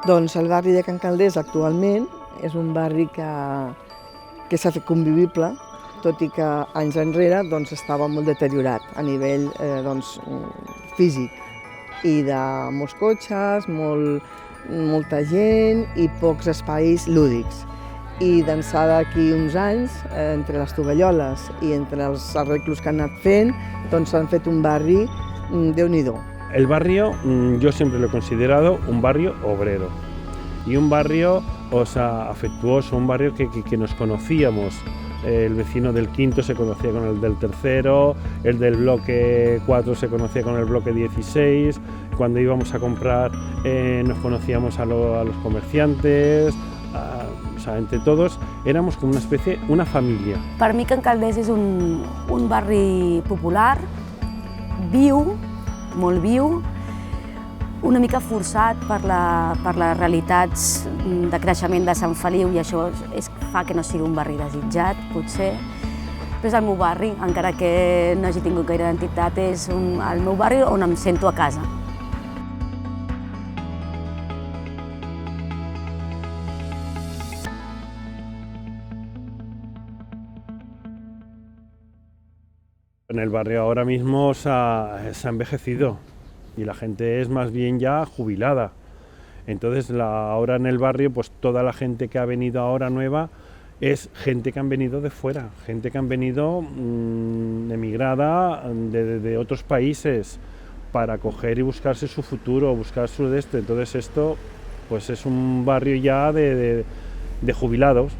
Doncs el barri de Can Calders actualment és un barri que s'ha fet convivible, tot i que anys enrere doncs, estava molt deteriorat a nivell físic i de molts cotxes, molta gent i pocs espais lúdics. I d'ençà d'aquí uns anys, entre les tovalloles i entre els arreglos que han anat fent, doncs s'han fet un barri déu-n'hi-do. El barrio, yo siempre lo he considerado un barrio obrero y un barrio afectuoso, un barrio que nos conocíamos. El vecino del quinto se conocía con el del tercero, el del bloque 4 se conocía con el bloque 16, cuando íbamos a comprar nos conocíamos a los comerciantes, entre todos éramos como una especie, una familia. Per mi Can Calders és un barri popular, viu, molt viu, una mica forçat per les realitats de creixement de Sant Feliu i això fa que no sigui un barri desitjat, potser. Però és el meu barri, encara que no hagi tingut gaire identitat, és el meu barri on em sento a casa. En el barrio ahora mismo se ha envejecido y la gente es más bien ya jubilada. Entonces ahora en el barrio pues toda la gente que ha venido ahora nueva es gente que han venido de fuera, gente que han venido emigrada de otros países para coger y buscarse su futuro, buscar su destino. Entonces esto pues es un barrio ya de jubilados,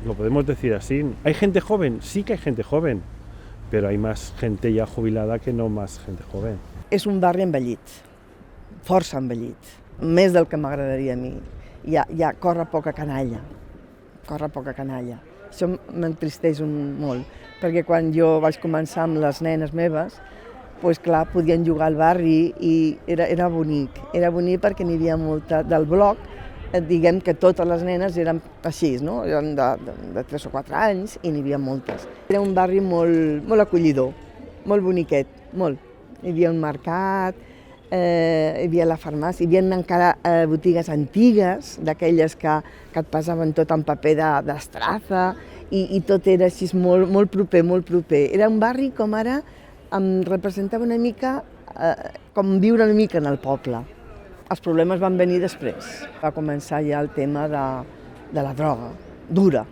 lo podemos decir así. ¿Hay gente joven? Sí que hay gente joven, però hi ha més gent ja jubilada que no més gent joven. És un barri envellit, força envellit, més del que m'agradaria a mi. Ja corre poca canalla, Això m'entristeix molt, perquè quan jo vaig començar amb les nenes meves, doncs clar, podien jugar al barri i era bonic perquè n'hi havia molta del bloc, diguem que totes les nenes eren així, no? Eren de 3 o 4 anys i n'hi havia moltes. Era un barri molt acollidor, molt boniquet, molt. Hi havia un mercat, hi havia la farmàcia, hi havia encara botigues antigues, d'aquelles que et passaven tot en paper d'estraza i tot era així molt proper. Era un barri com ara em representava una mica com viure una mica en el poble. Els problemes van venir després. Va començar ja el tema de la droga dura,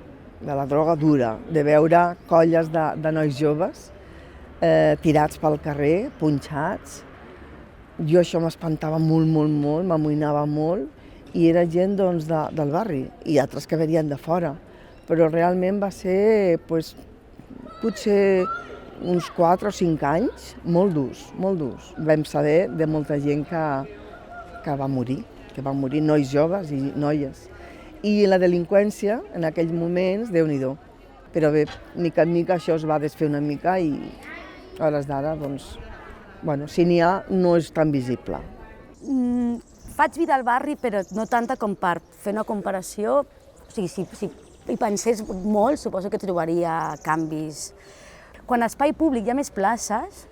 de veure colles de nois joves tirats pel carrer, punxats. Jo això m'espantava molt, m'amoïnava molt, i era gent del barri i altres que venien de fora. Però realment va ser potser uns 4 o 5 anys molt durs. Vam saber de molta gent que va morir, nois joves i noies. I la delinqüència, en aquells moments, Déu-n'hi-do. Però bé, mica en mica això es va desfer una mica i a hores d'ara, si n'hi ha, no és tan visible. Faig vida al barri, però no tanta com per fer una comparació. O sigui, si hi pensés molt, suposo que trobaria canvis. Quan a espai públic hi ha més places,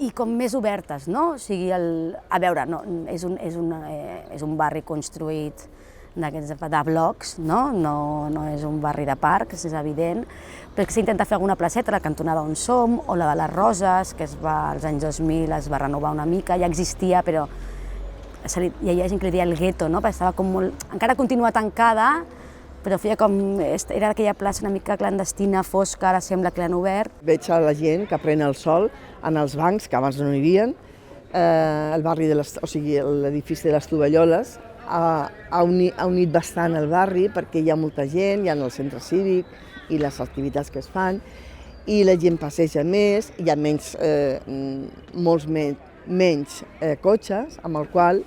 i com més obertes, no? O sigui, a veure, és un barri construït de blocs, no? No és un barri de parcs, és evident, però s'intenta fer alguna placeta a la cantonada on som, o la de les Roses, que als anys 2000 es va renovar una mica, ja existia, però hi havia gent que li deia el gueto, no? Perquè estava com molt... Encara continua tancada, però feia com... Era aquella plaça una mica clandestina, fosca, ara sembla que l'han obert. Veig a la gent que pren el sol en els bancs, que abans no hi havia, l'edifici de les Tovalloles ha unit bastant el barri perquè hi ha molta gent, hi ha el centre cívic i les activitats que es fan, i la gent passeja més, hi ha molts menys cotxes, amb el qual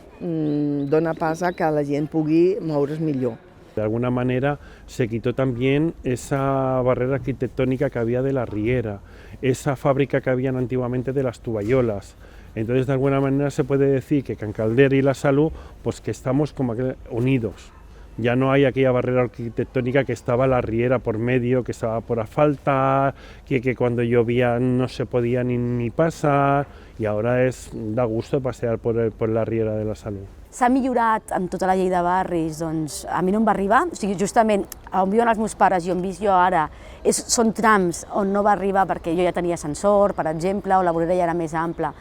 dona pas a que la gent pugui moure's millor. De alguna manera se quitó también esa barrera arquitectónica que había de la Riera, esa fábrica que habían antiguamente de las Tovalloles. Entonces, de alguna manera se puede decir que Can Calders y La Salut, pues que estamos como unidos, Ya no hay aquella barrera arquitectónica que estaba la riera por medio, que estaba por asfaltar, que cuando llovía no se podía ni pasar, y ahora da gusto pasear por la riera de la Salut. S'ha millorat amb tota la llei de barris, doncs a mi no em va arribar, o sigui, justament on viuen els meus pares i on visc jo ara són trams on no va arribar perquè jo ja tenia ascensor, per exemple, o la vorera ja era més ampla,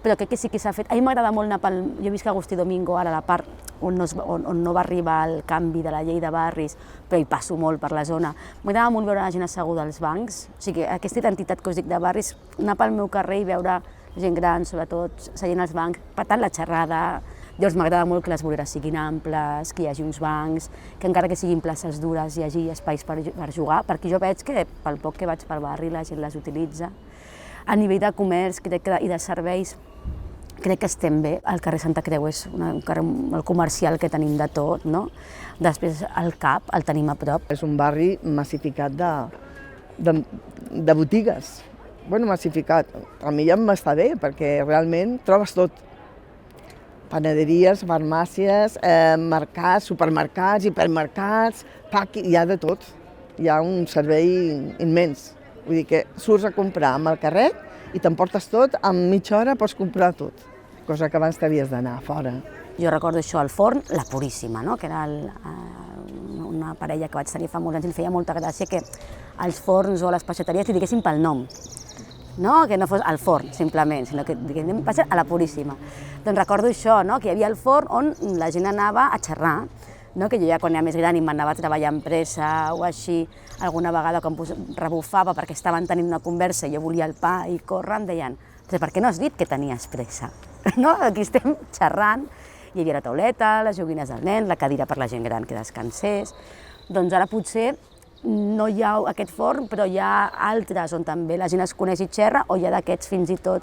però crec que sí que s'ha fet. A mi m'agrada molt anar jo visc a Agustí Domingo, ara la part on no va arribar el canvi de la llei de barris, però hi passo molt per la zona. M'agrada molt veure la gent asseguda als bancs, o sigui, aquesta identitat que us dic de barris, anar pel meu carrer i veure gent gran, sobretot, seient als bancs, per tant la xerrada. Llavors m'agrada molt que les voreres siguin amples, que hi hagi uns bancs, que encara que siguin places dures hi hagi espais per jugar, perquè jo veig que pel poc que vaig pel barri la gent les utilitza. A nivell de comerç i de serveis, crec que estem bé. El carrer Santa Creu és un carrer molt comercial que tenim de tot, no? Després el CAP el tenim a prop. És un barri massificat de botigues. Bueno, massificat. A mi ja m'està bé, perquè realment trobes tot. Panaderies, farmàcies, mercats, supermercats, hipermercats, hi ha de tot. Hi ha un servei immens. Vull dir que surts a comprar amb el carret i t'emportes tot, en mitja hora pots comprar tot, cosa que abans t'havies d'anar a fora. Jo recordo això, al forn, La Puríssima, no? Que era una parella que vaig tenir fa molts anys i em feia molta gràcia que els forns o les peixateries li diguessin pel nom, no? Que no fos el forn, simplement, sinó que diguéssim a La Puríssima. Doncs recordo això, no? Que hi havia el forn on la gent anava a xerrar, no? Que jo ja quan era més gran i m'anava a treballar en pressa o així, alguna vegada quan em rebufava perquè estaven tenint una conversa i jo volia el pa i córrer, em deien, però per què no has dit que tenies pressa? No? Aquí estem xerrant, hi havia la tauleta, les joguines del nen, la cadira per la gent gran que descansés. Doncs ara potser no hi ha aquest forn, però hi ha altres on també la gent es coneix i xerra, o hi ha d'aquests fins i tot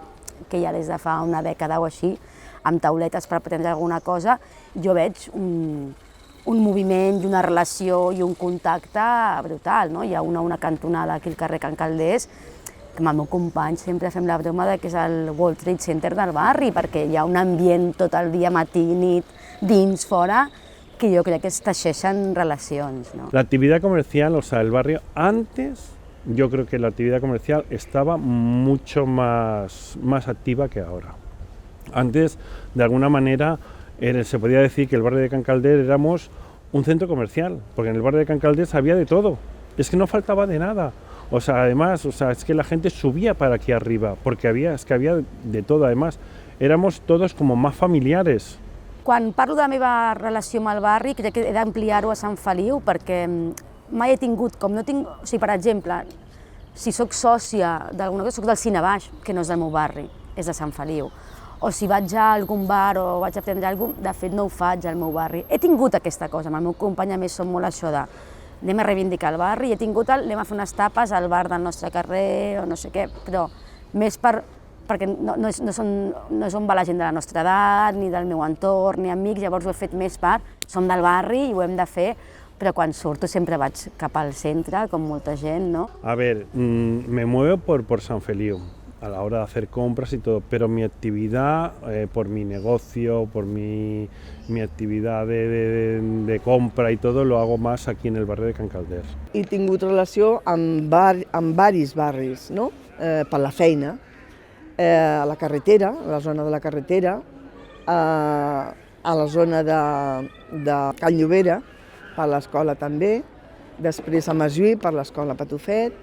que ja des de fa una dècada o així, amb tauletes per prendre alguna cosa, jo veig un moviment i una relació i un contacte brutal, no? Hi ha una cantonada aquí al carrer Can Calders, que amb el meu company sempre fem la broma que és el World Trade Center del barri, perquè hi ha un ambient tot el dia, matí, nit, dins, fora, que yo creo que es teixeixen relacions, ¿no? La actividad comercial, o sea, el barrio antes, yo creo que la actividad comercial estaba mucho más activa que ahora. Antes, de alguna manera, se podía decir que el barrio de Can Calders éramos un centro comercial, porque en el barrio de Can Calders había de todo, es que no faltaba de nada. O sea, además, es que la gente subía para aquí arriba, porque había de todo, además, éramos todos como más familiares. Quan parlo de la meva relació amb el barri, crec que he d'ampliar-ho a Sant Feliu, perquè mai he tingut, com no tinc, o sigui, per exemple, si sóc sòcia d'alguna cosa, sóc del Cine Baix, que no és del meu barri, és de Sant Feliu. O si vaig a algun bar o vaig a prendre alguna cosa, de fet no ho faig al meu barri. He tingut aquesta cosa, amb el meu company a més som molt això de anem a reivindicar el barri, he tingut anem a fer unes tapes al bar del nostre carrer o no sé què, però més perquè no és on va la gent de la nostra edat, ni del meu entorn, ni amics, llavors ho he fet més part, som del barri i ho hem de fer, però quan surto sempre vaig cap al centre, com molta gent, ¿no? A ver, me muevo por San Feliu a la hora de hacer compras y todo, pero mi actividad, por mi negocio, por mi actividad de compra y todo, lo hago más aquí en el barrio de Can Calders. He tingut relació amb varis barris, no? Per la feina, a la carretera, a la zona de la carretera, a la zona de Can Llobera, per l'escola també, després a Masjuí, per l'escola Patufet,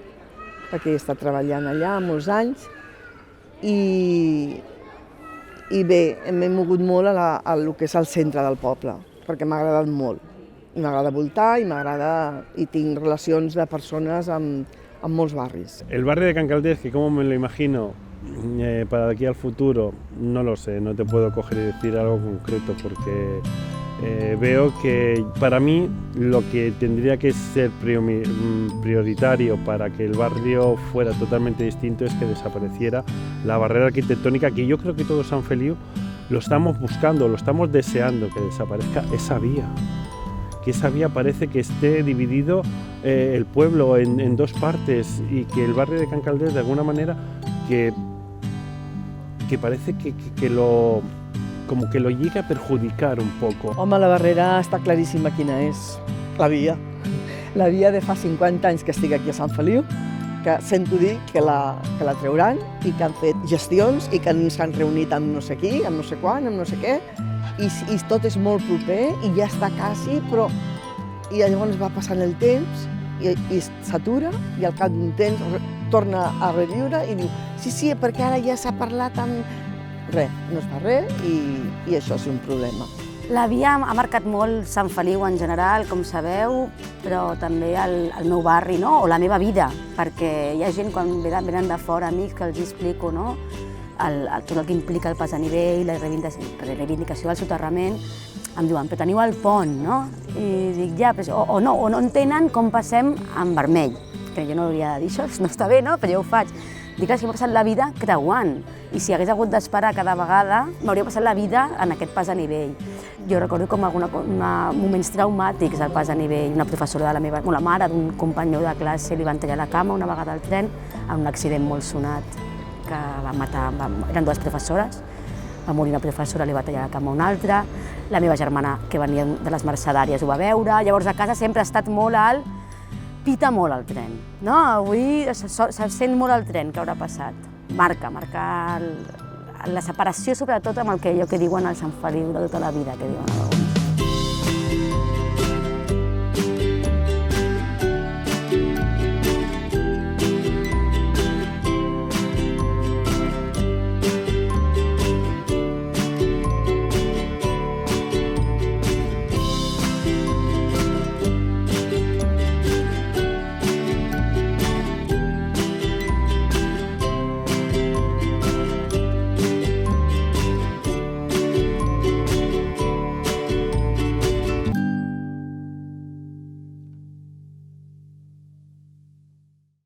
perquè he estat treballant allà molts anys, i bé, m'he mogut molt a lo que és el centre del poble, perquè m'ha agradat molt. M'agrada voltar i tinc relacions de persones amb molts barris. El barrio de Can Calders, que como me lo imagino para de aquí al futuro, no lo sé, no te puedo coger y decir algo concreto porque veo que para mí lo que tendría que ser prioritario para que el barrio fuera totalmente distinto es que desapareciera la barrera arquitectónica, que yo creo que todo San Feliu lo estamos buscando, lo estamos deseando que desaparezca esa vía. Que esa vía parece que esté dividido el pueblo en dos partes y que el barrio de Can Calders de alguna manera que parece que lo como que lo llegue a perjudicar un poco. Home, la barrera està claríssima quina és. La via. La via de fa 50 anys que estic aquí a Sant Feliu, que sento dir que la trauran i que han fet gestions i que s'han reunit amb no sé qui, amb no sé quan, amb no sé què, i tot és molt proper i ja està quasi, però i llavors va passant el temps i s'atura i al cap d'un temps torna a reviure i diu sí, perquè ara ja s'ha parlat amb... Res, no es fa res i això és un problema. La via ha marcat molt Sant Feliu en general, com sabeu, però també el meu barri, no? O la meva vida, perquè hi ha gent quan venen de fora, amics, que els explico, no? Tot el que implica el pas a nivell, la reivindicació del soterrament, em diuen, però teniu el pont, no? I dic, ja, o no entenen com passem en vermell, que jo no hauria de dir això, no està bé, no? Però jo ho faig. Dic, clar, si m'ha passat la vida creuant, i si hagués hagut d'esperar cada vegada, m'hauria passat la vida en aquest pas a nivell. Jo recordo com moments traumàtics al pas a nivell. Una professora de la mare d'un companyó de classe li van tallar la cama una vegada al tren en un accident molt sonat que va matar, eren dues professores, va morir una professora, li va tallar la cama a una altra, la meva germana, que venia de les Mercedàries, ho va veure, llavors a casa sempre ha estat molt alt, pita molt el tren, no? Avui se sent molt el tren que haurà passat. Marca la separació, sobretot amb el que diuen al Sant Feliu de tota la vida, que diuen